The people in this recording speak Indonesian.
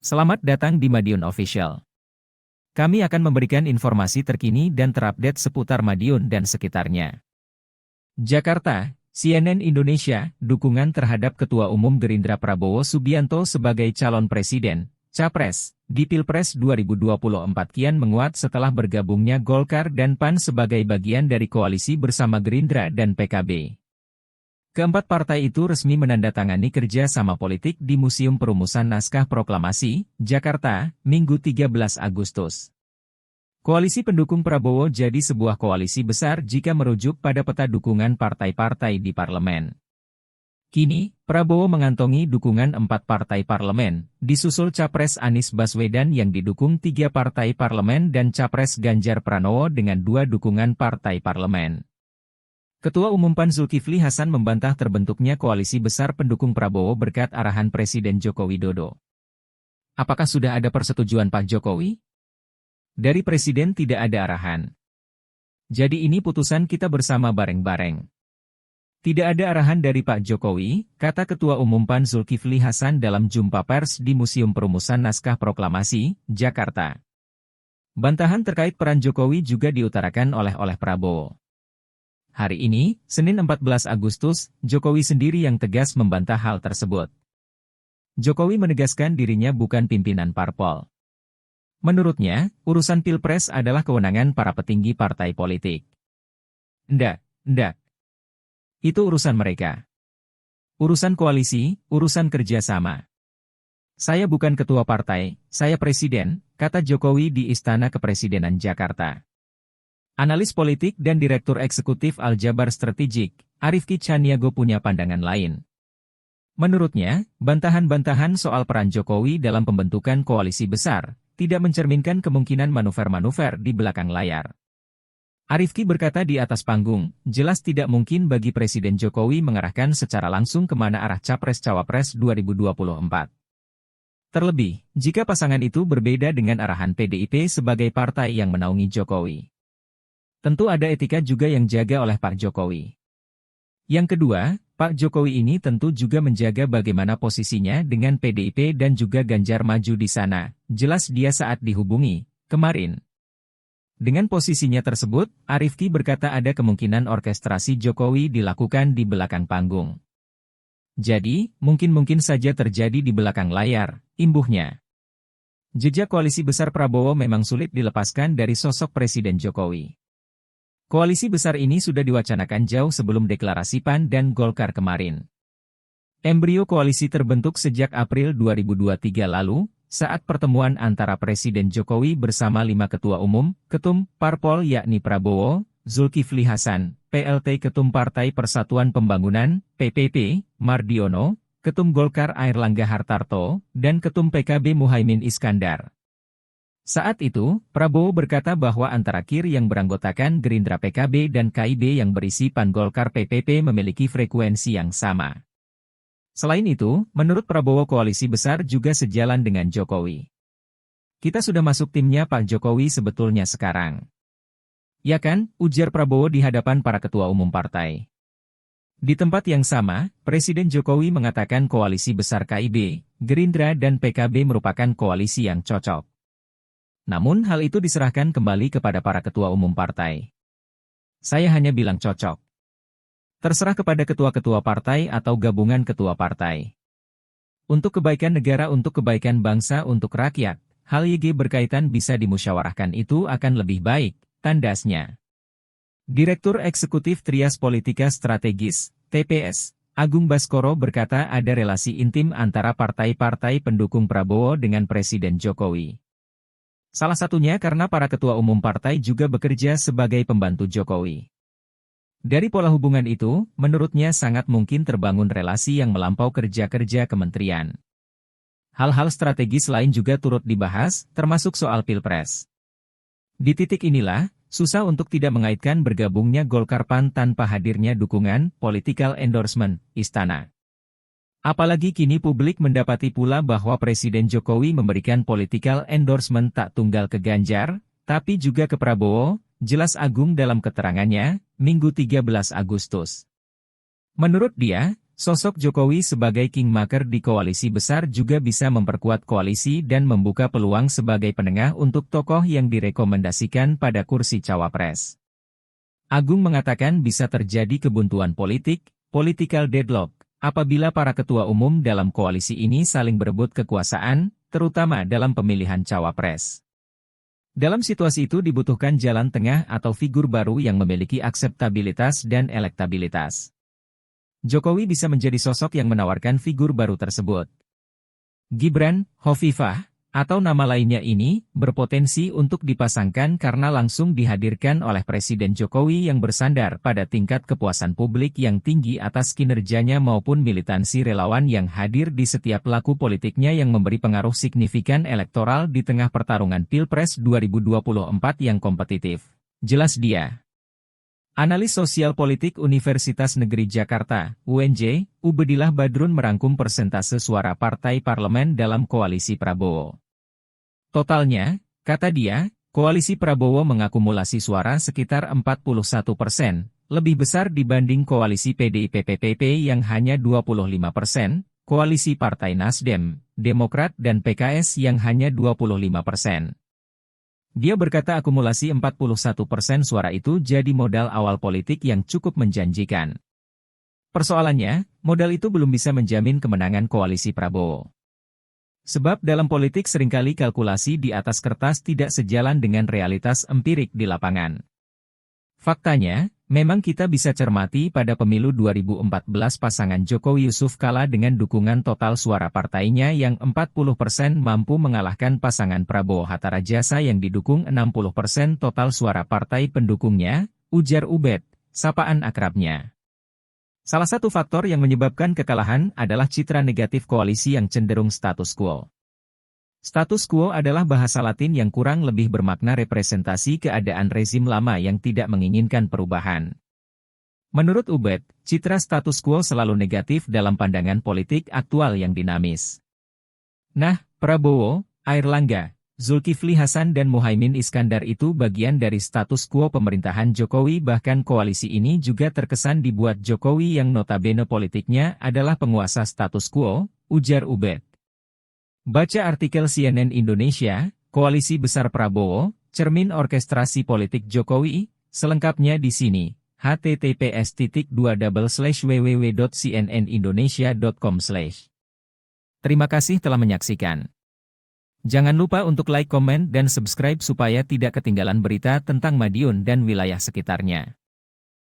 Selamat datang di Madiun Official. Kami akan memberikan informasi terkini dan terupdate seputar Madiun dan sekitarnya. Jakarta, CNN Indonesia, dukungan terhadap Ketua Umum Gerindra Prabowo Subianto sebagai calon presiden, Capres, di Pilpres 2024 kian menguat setelah bergabungnya Golkar dan PAN sebagai bagian dari koalisi bersama Gerindra dan PKB. Keempat partai itu resmi menandatangani kerja sama politik di Museum Perumusan Naskah Proklamasi, Jakarta, Minggu 13 Agustus. Koalisi pendukung Prabowo jadi sebuah koalisi besar jika merujuk pada peta dukungan partai-partai di parlemen. Kini, Prabowo mengantongi dukungan 4 partai parlemen, disusul Capres Anies Baswedan yang didukung 3 partai parlemen dan Capres Ganjar Pranowo dengan 2 dukungan partai parlemen. Ketua Umum PAN Zulkifli Hasan membantah terbentuknya koalisi besar pendukung Prabowo berkat arahan Presiden Joko Widodo. Apakah sudah ada persetujuan Pak Jokowi? Dari Presiden tidak ada arahan. Jadi ini putusan kita bersama bareng-bareng. Tidak ada arahan dari Pak Jokowi, kata Ketua Umum PAN Zulkifli Hasan dalam jumpa pers di Museum Perumusan Naskah Proklamasi, Jakarta. Bantahan terkait peran Jokowi juga diutarakan oleh Prabowo. Hari ini, Senin 14 Agustus, Jokowi sendiri yang tegas membantah hal tersebut. Jokowi menegaskan dirinya bukan pimpinan parpol. Menurutnya, urusan Pilpres adalah kewenangan para petinggi partai politik. Ndak. Itu urusan mereka. Urusan koalisi, urusan kerjasama. Saya bukan ketua partai, saya presiden, kata Jokowi di Istana Kepresidenan Jakarta. Analis politik dan Direktur Eksekutif Aljabar Strategik, Arifki Caniago punya pandangan lain. Menurutnya, bantahan-bantahan soal peran Jokowi dalam pembentukan koalisi besar, tidak mencerminkan kemungkinan manuver-manuver di belakang layar. Arifki berkata di atas panggung, jelas tidak mungkin bagi Presiden Jokowi mengarahkan secara langsung kemana arah Capres-Cawapres 2024. Terlebih, jika pasangan itu berbeda dengan arahan PDIP sebagai partai yang menaungi Jokowi. Tentu ada etika juga yang jaga oleh Pak Jokowi. Yang kedua, Pak Jokowi ini tentu juga menjaga bagaimana posisinya dengan PDIP dan juga Ganjar maju di sana, jelas dia saat dihubungi, kemarin. Dengan posisinya tersebut, Arifki berkata ada kemungkinan orkestrasi Jokowi dilakukan di belakang panggung. Jadi, mungkin saja terjadi di belakang layar, imbuhnya. Jejak koalisi besar Prabowo memang sulit dilepaskan dari sosok Presiden Jokowi. Koalisi besar ini sudah diwacanakan jauh sebelum deklarasi PAN dan Golkar kemarin. Embrio koalisi terbentuk sejak April 2023 lalu, saat pertemuan antara Presiden Jokowi bersama 5 ketua umum, ketum parpol yakni Prabowo, Zulkifli Hasan, PLT Ketum Partai Persatuan Pembangunan, PPP, Mardiono, Ketum Golkar Airlangga Hartarto, dan Ketum PKB Muhaimin Iskandar. Saat itu, Prabowo berkata bahwa antara KIR yang beranggotakan Gerindra PKB dan KIB yang berisi PAN Golkar PPP memiliki frekuensi yang sama. Selain itu, menurut Prabowo koalisi besar juga sejalan dengan Jokowi. Kita sudah masuk timnya Pak Jokowi sebetulnya sekarang. Ya kan, ujar Prabowo di hadapan para ketua umum partai. Di tempat yang sama, Presiden Jokowi mengatakan koalisi besar KIB, Gerindra dan PKB merupakan koalisi yang cocok. Namun hal itu diserahkan kembali kepada para ketua umum partai. Saya hanya bilang cocok. Terserah kepada ketua-ketua partai atau gabungan ketua partai. Untuk kebaikan negara, untuk kebaikan bangsa, untuk rakyat, hal YG berkaitan bisa dimusyawarahkan itu akan lebih baik, tandasnya. Direktur Eksekutif Trias Politika Strategis, TPS, Agung Baskoro berkata ada relasi intim antara partai-partai pendukung Prabowo dengan Presiden Jokowi. Salah satunya karena para ketua umum partai juga bekerja sebagai pembantu Jokowi. Dari pola hubungan itu, menurutnya sangat mungkin terbangun relasi yang melampau kerja-kerja kementerian. Hal-hal strategis lain juga turut dibahas, termasuk soal Pilpres. Di titik inilah, susah untuk tidak mengaitkan bergabungnya Golkar PAN tanpa hadirnya dukungan, political endorsement, istana. Apalagi kini publik mendapati pula bahwa Presiden Jokowi memberikan political endorsement tak tunggal ke Ganjar, tapi juga ke Prabowo, jelas Agung dalam keterangannya, Minggu 13 Agustus. Menurut dia, Sosok Jokowi sebagai kingmaker di koalisi besar juga bisa memperkuat koalisi dan membuka peluang sebagai penengah untuk tokoh yang direkomendasikan pada kursi cawapres. Agung mengatakan bisa terjadi kebuntuan politik, political deadlock, apabila para ketua umum dalam koalisi ini saling berebut kekuasaan, terutama dalam pemilihan cawapres. Dalam situasi itu dibutuhkan jalan tengah atau figur baru yang memiliki akseptabilitas dan elektabilitas. Jokowi bisa menjadi sosok yang menawarkan figur baru tersebut. Gibran, Hovifah, atau nama lainnya ini, berpotensi untuk dipasangkan karena langsung dihadirkan oleh Presiden Jokowi yang bersandar pada tingkat kepuasan publik yang tinggi atas kinerjanya maupun militansi relawan yang hadir di setiap laku politiknya yang memberi pengaruh signifikan elektoral di tengah pertarungan Pilpres 2024 yang kompetitif. Jelas dia. Analis sosial politik Universitas Negeri Jakarta, UNJ, Ubedillah Badrun merangkum persentase suara partai parlemen dalam koalisi Prabowo. Totalnya, kata dia, koalisi Prabowo mengakumulasi suara sekitar 41%, lebih besar dibanding koalisi PDIP-PPP yang hanya 25%, koalisi Partai Nasdem, Demokrat dan PKS yang hanya 25%. Dia berkata akumulasi 41% suara itu jadi modal awal politik yang cukup menjanjikan. Persoalannya, modal itu belum bisa menjamin kemenangan koalisi Prabowo. Sebab dalam politik seringkali kalkulasi di atas kertas tidak sejalan dengan realitas empirik di lapangan. Faktanya, memang kita bisa cermati pada pemilu 2014 pasangan Jokowi Yusuf kalah dengan dukungan total suara partainya yang 40% mampu mengalahkan pasangan Prabowo Hatta Rajasa yang didukung 60% total suara partai pendukungnya, ujar Ubed, sapaan akrabnya. Salah satu faktor yang menyebabkan kekalahan adalah citra negatif koalisi yang cenderung status quo. Status quo adalah bahasa Latin yang kurang lebih bermakna representasi keadaan rezim lama yang tidak menginginkan perubahan. Menurut Ubed, citra status quo selalu negatif dalam pandangan politik aktual yang dinamis. Nah, Prabowo, Airlangga, Zulkifli Hasan dan Muhaimin Iskandar itu bagian dari status quo pemerintahan Jokowi, bahkan koalisi ini juga terkesan dibuat Jokowi yang notabene politiknya adalah penguasa status quo, ujar Ubed. Baca artikel CNN Indonesia, Koalisi Besar Prabowo, Cermin Orkestrasi Politik Jokowi, selengkapnya di sini, https://www.cnnindonesia.com/. Terima kasih telah menyaksikan. Jangan lupa untuk like, komen, dan subscribe supaya tidak ketinggalan berita tentang Madiun dan wilayah sekitarnya.